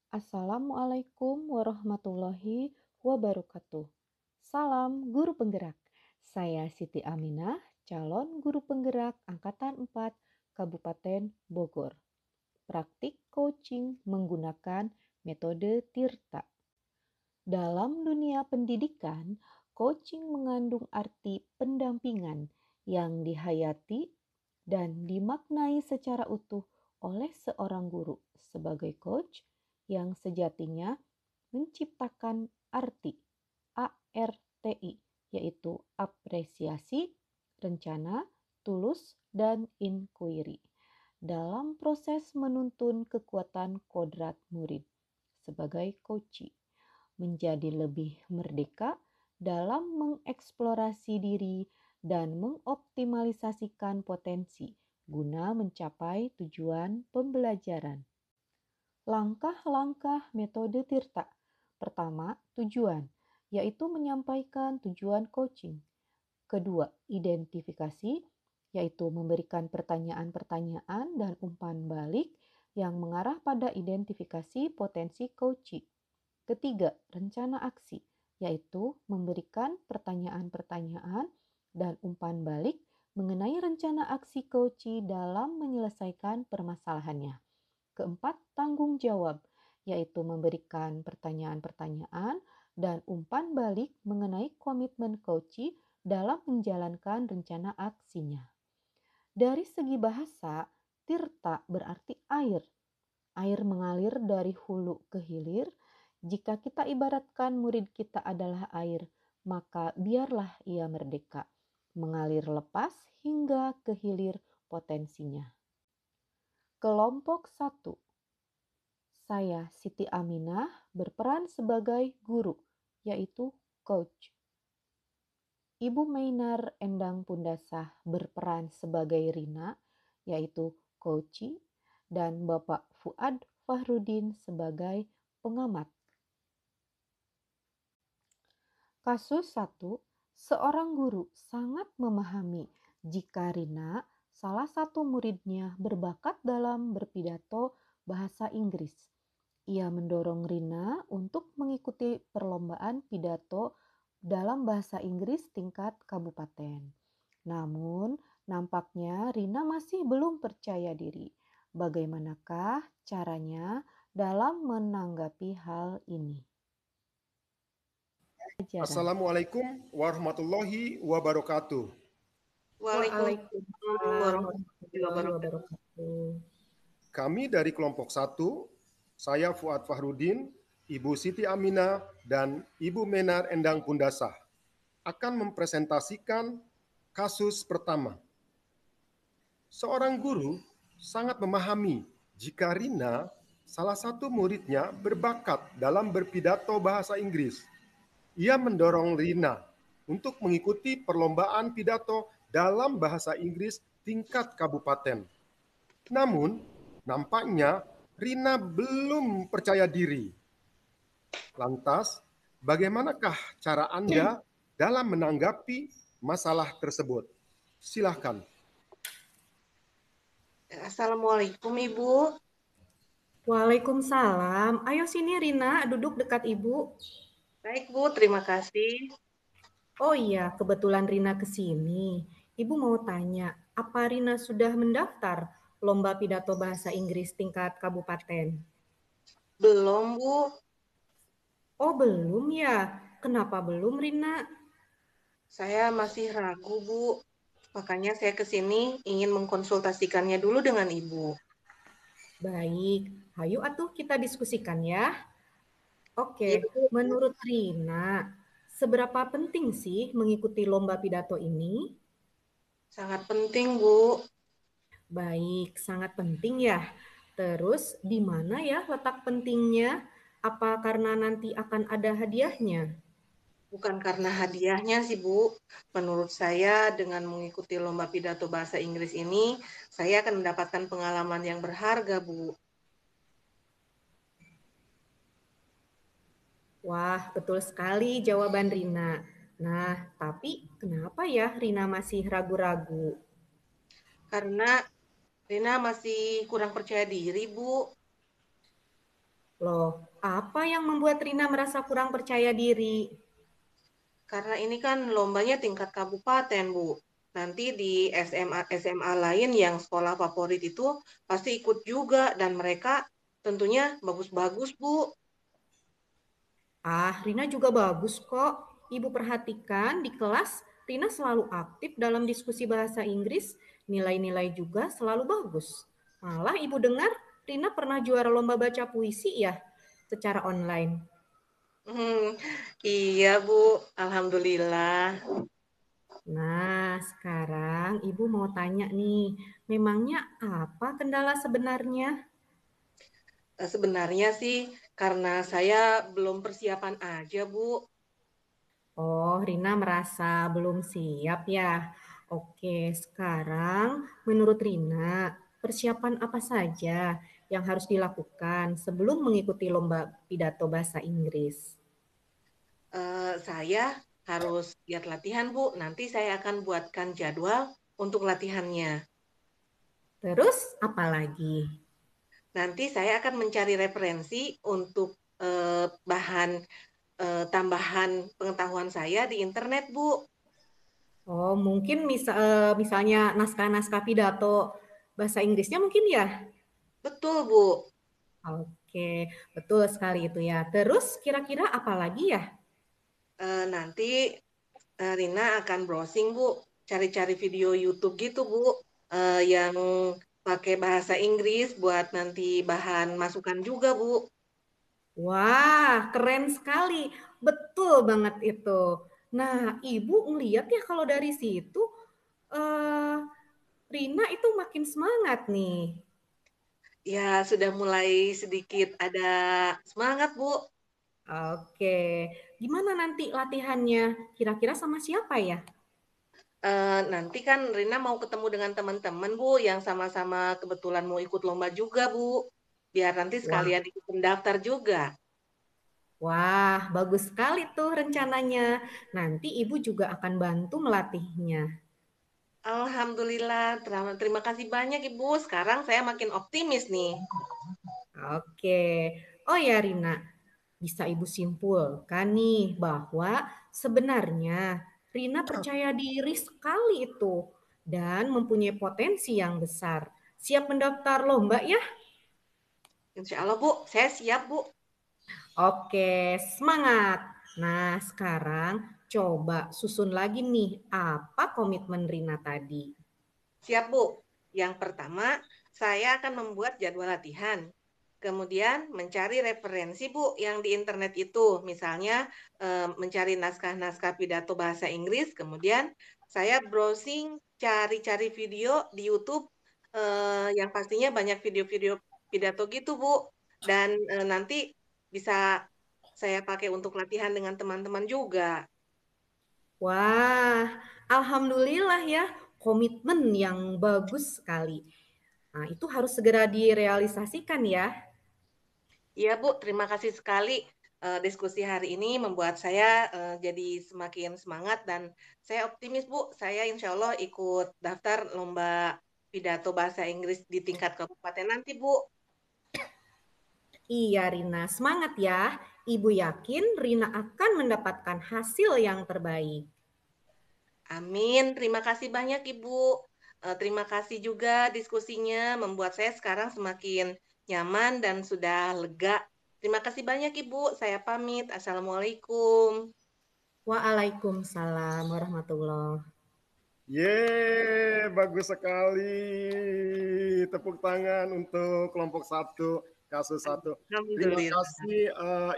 Assalamualaikum warahmatullahi wabarakatuh. Salam guru penggerak. Saya Siti Aminah, calon guru penggerak Angkatan 4 Kabupaten Bogor. Praktik coaching menggunakan metode Tirta. Dalam dunia pendidikan, coaching mengandung arti pendampingan yang dihayati dan dimaknai secara utuh oleh seorang guru sebagai coach yang sejatinya menciptakan arti ARTI, yaitu apresiasi, rencana, tulus, dan inquiry dalam proses menuntun kekuatan kodrat murid sebagai coachee menjadi lebih merdeka dalam mengeksplorasi diri dan mengoptimalisasikan potensi guna mencapai tujuan pembelajaran. Langkah-langkah metode Tirta. Pertama, tujuan, yaitu menyampaikan tujuan coaching. Kedua, identifikasi, yaitu memberikan pertanyaan-pertanyaan dan umpan balik yang mengarah pada identifikasi potensi coaching. Ketiga, rencana aksi, yaitu memberikan pertanyaan-pertanyaan dan umpan balik mengenai rencana aksi coachee dalam menyelesaikan permasalahannya. Keempat, tanggung jawab, yaitu memberikan pertanyaan-pertanyaan dan umpan balik mengenai komitmen coachee dalam menjalankan rencana aksinya. Dari segi bahasa, tirta berarti air. Air mengalir dari hulu ke hilir. Jika kita ibaratkan murid kita adalah air, maka biarlah ia merdeka, mengalir lepas hingga ke hilir potensinya. Kelompok 1. Saya Siti Aminah berperan sebagai guru, yaitu coach. Ibu Mainar Endang Pundasah berperan sebagai Rina, yaitu coachee, dan Bapak Fuad Fahrudin sebagai pengamat. Kasus 1, seorang guru sangat memahami jika Rina, salah satu muridnya, berbakat dalam berpidato bahasa Inggris. Ia mendorong Rina untuk mengikuti perlombaan pidato dalam bahasa Inggris tingkat kabupaten. Namun, nampaknya Rina masih belum percaya diri. Bagaimanakah caranya dalam menanggapi hal ini? Ajaran. Assalamualaikum warahmatullahi wabarakatuh. Waalaikumsalam Waalaikumsalam warahmatullahi warahmatullahi wabarakatuh. wabarakatuh. Kami dari kelompok 1, saya Fuad Fahrudin, Ibu Siti Aminah, dan Ibu Menar Endang Pundasah, akan mempresentasikan kasus pertama. Seorang guru sangat memahami jika Rina, salah satu muridnya, berbakat dalam berpidato bahasa Inggris. Ia mendorong Rina untuk mengikuti perlombaan pidato dalam bahasa Inggris tingkat kabupaten. Namun, nampaknya Rina belum percaya diri. Lantas, bagaimanakah cara Anda dalam menanggapi masalah tersebut? Silahkan. Assalamualaikum Ibu. Waalaikumsalam. Ayo sini Rina, duduk dekat Ibu. Baik Bu, terima kasih. Oh iya, kebetulan Rina kesini. Ibu mau tanya, apa Rina sudah mendaftar lomba pidato bahasa Inggris tingkat kabupaten? Belum Bu, Oh belum ya? Kenapa belum Rina? saya masih ragu Bu. Makanya saya kesini ingin mengkonsultasikannya dulu dengan Ibu. Baik, hayu atuh kita diskusikan ya. Iya Oke, Bu, menurut Rina, seberapa penting sih mengikuti lomba pidato ini? sangat penting Bu. Baik, sangat penting ya. Terus di mana ya letak pentingnya? Apa karena nanti akan ada hadiahnya? Bukan karena hadiahnya sih Bu. Menurut saya dengan mengikuti lomba pidato bahasa Inggris ini, saya akan mendapatkan pengalaman yang berharga Bu. Wah, betul sekali jawaban Rina. Nah, tapi kenapa ya Rina masih ragu-ragu? Karena Rina masih kurang percaya diri Bu. Loh, apa yang membuat Rina merasa kurang percaya diri? Karena ini kan lombanya tingkat kabupaten, Bu. Nanti di SMA lain yang sekolah favorit itu pasti ikut juga dan mereka tentunya bagus-bagus, Bu. Rina juga bagus kok. Ibu perhatikan di kelas, Rina selalu aktif dalam diskusi bahasa Inggris, nilai-nilai juga selalu bagus. Malah ibu dengar Rina pernah juara lomba baca puisi ya, secara online. Hmm, iya, Bu. Alhamdulillah. Nah, sekarang ibu mau tanya nih, memangnya apa kendala sebenarnya? Sebenarnya sih karena saya belum persiapan aja, Bu. Oh, Rina merasa belum siap ya. Oke, sekarang menurut Rina, persiapan apa saja yang harus dilakukan sebelum mengikuti lomba pidato bahasa Inggris? Saya harus giat latihan, Bu. Nanti saya akan buatkan jadwal untuk latihannya. Terus apa lagi? Nanti saya akan mencari referensi untuk bahan tambahan pengetahuan saya di internet, Bu. Oh, mungkin misalnya naskah-naskah pidato bahasa Inggrisnya mungkin ya? Betul, Bu. Oke, betul sekali itu ya. Terus kira-kira apa lagi ya? Nanti Rina akan browsing, Bu. Cari-cari video YouTube gitu, Bu. Yang pakai bahasa Inggris buat nanti bahan masukan juga, Bu. Wah, keren sekali. Betul banget itu. Nah, Ibu ngeliat ya kalau dari situ eh, Rina itu makin semangat nih. Ya, sudah mulai sedikit ada semangat, Bu. Oke, gimana nanti latihannya? Kira-kira sama siapa ya? Nanti kan Rina mau ketemu dengan teman-teman, Bu, yang sama-sama kebetulan mau ikut lomba juga, Bu. Biar nanti Wah, sekalian ikut mendaftar juga. wah, bagus sekali tuh rencananya. Nanti Ibu juga akan bantu melatihnya. Alhamdulillah, terima kasih banyak Ibu. Sekarang saya makin optimis nih. Oke. Oh ya Rina, bisa Ibu simpulkan nih bahwa sebenarnya Rina percaya diri sekali itu dan mempunyai potensi yang besar. Siap mendaftar lomba ya? Insya Allah Bu, saya siap Bu. Oke, semangat. Nah, sekarang coba susun lagi nih apa komitmen Rina tadi. Siap Bu. Yang pertama, saya akan membuat jadwal latihan. Kemudian mencari referensi Bu yang di internet itu. Misalnya mencari naskah-naskah pidato bahasa Inggris. Kemudian saya browsing cari-cari video di YouTube yang pastinya banyak video-video pidato gitu Bu. Dan nanti bisa saya pakai untuk latihan dengan teman-teman juga. Wah, alhamdulillah ya, komitmen yang bagus sekali. Nah, itu harus segera direalisasikan ya. Iya Bu, terima kasih sekali. Diskusi hari ini membuat saya jadi semakin semangat dan saya optimis Bu. Saya insya Allah ikut daftar lomba pidato bahasa Inggris di tingkat kabupaten nanti Bu. Iya, Rina, semangat ya. Ibu yakin Rina akan mendapatkan hasil yang terbaik. Amin. Terima kasih banyak Ibu. Terima kasih juga diskusinya membuat saya sekarang semakin nyaman dan sudah lega. Terima kasih banyak Ibu. Saya pamit. Assalamualaikum. Waalaikumsalam warahmatullahi. Yeay, bagus sekali. Tepuk tangan untuk kelompok satu, kasus satu. Terima Alhamdulillah. kasih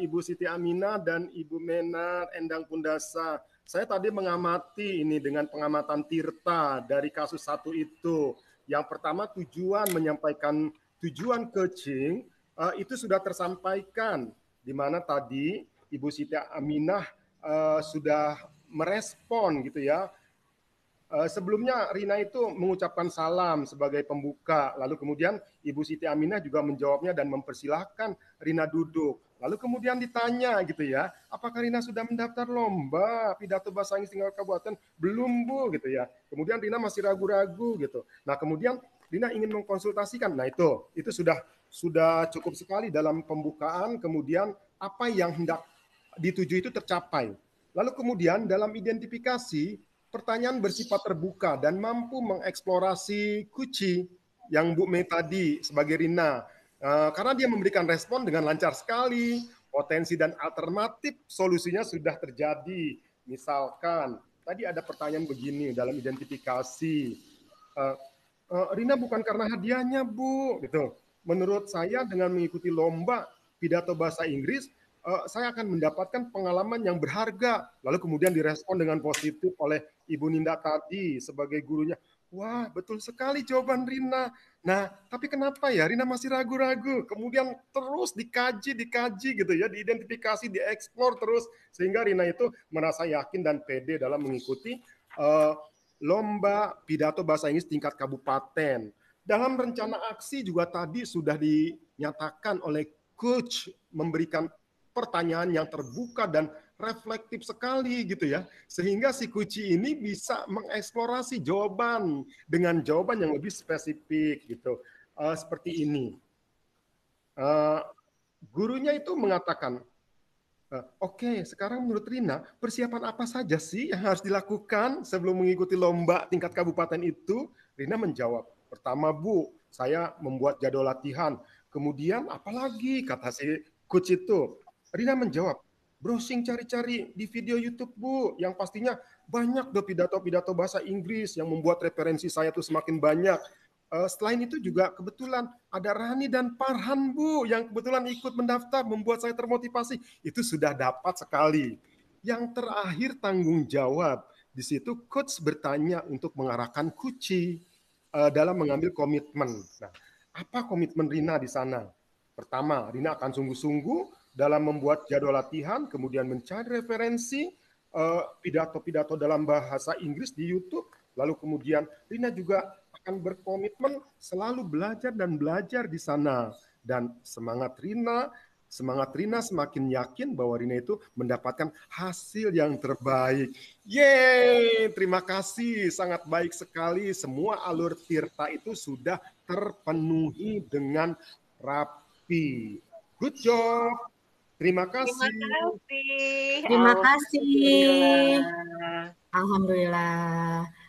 Ibu Siti Aminah dan Ibu Menar Endang Pundasa. Saya tadi mengamati ini dengan pengamatan Tirta dari kasus satu itu. Yang pertama tujuan menyampaikan tujuan coaching itu sudah tersampaikan, di mana tadi Ibu Siti Aminah sudah merespon gitu ya. Sebelumnya Rina itu mengucapkan salam sebagai pembuka, lalu kemudian Ibu Siti Aminah juga menjawabnya dan mempersilahkan Rina duduk. Lalu kemudian ditanya gitu ya, apakah Rina sudah mendaftar lomba pidato bahasa Inggris tingkat kabupaten? Belum Bu gitu ya. Kemudian Rina masih ragu-ragu gitu. Nah kemudian Rina ingin mengkonsultasikan, nah itu sudah sudah cukup sekali dalam pembukaan, kemudian apa yang hendak dituju itu tercapai. Lalu kemudian dalam identifikasi, pertanyaan bersifat terbuka dan mampu mengeksplorasi kunci yang Bu Mei tadi sebagai Rina. Karena dia memberikan respon dengan lancar sekali, potensi dan alternatif solusinya sudah terjadi. Misalkan, tadi ada pertanyaan begini dalam identifikasi, Rina bukan karena hadiahnya, Bu, gitu. Menurut saya dengan mengikuti lomba pidato bahasa Inggris, saya akan mendapatkan pengalaman yang berharga. Lalu kemudian direspon dengan positif oleh Ibu Ninda tadi sebagai gurunya. Wah, betul sekali jawaban Rina. Nah, tapi kenapa ya Rina masih ragu-ragu? Kemudian terus dikaji gitu ya, diidentifikasi, dieksplor terus sehingga Rina itu merasa yakin dan pede dalam mengikuti lomba pidato bahasa Inggris tingkat kabupaten. Dalam rencana aksi juga tadi sudah dinyatakan oleh coach memberikan pertanyaan yang terbuka dan reflektif sekali gitu ya. Sehingga si Kuci ini bisa mengeksplorasi jawaban dengan jawaban yang lebih spesifik gitu. Seperti ini. Gurunya itu mengatakan, oke, sekarang menurut Rina, persiapan apa saja sih yang harus dilakukan sebelum mengikuti lomba tingkat kabupaten itu? Rina menjawab, pertama Bu, saya membuat jadwal latihan. Kemudian apalagi kata si coach itu? Rina menjawab, browsing cari-cari di video YouTube Bu, yang pastinya banyak do pidato-pidato bahasa Inggris yang membuat referensi saya tuh semakin banyak. Selain itu juga kebetulan ada Rani dan Farhan Bu yang kebetulan ikut mendaftar membuat saya termotivasi. Itu sudah dapat sekali. Yang terakhir tanggung jawab. Di situ coach bertanya untuk mengarahkan Kuci dalam mengambil komitmen. Nah, apa komitmen Rina di sana? Pertama, Rina akan sungguh-sungguh dalam membuat jadwal latihan, kemudian mencari referensi pidato-pidato dalam bahasa Inggris di YouTube, lalu kemudian Rina juga akan berkomitmen selalu belajar dan belajar di sana. Dan semangat Rina semakin yakin bahwa Rina itu mendapatkan hasil yang terbaik. Yeay, terima kasih, sangat baik sekali. Semua alur Tirta itu sudah terpenuhi dengan rapi. Good job, terima Terima kasih. kasih. Terima kasih. Alhamdulillah. Alhamdulillah.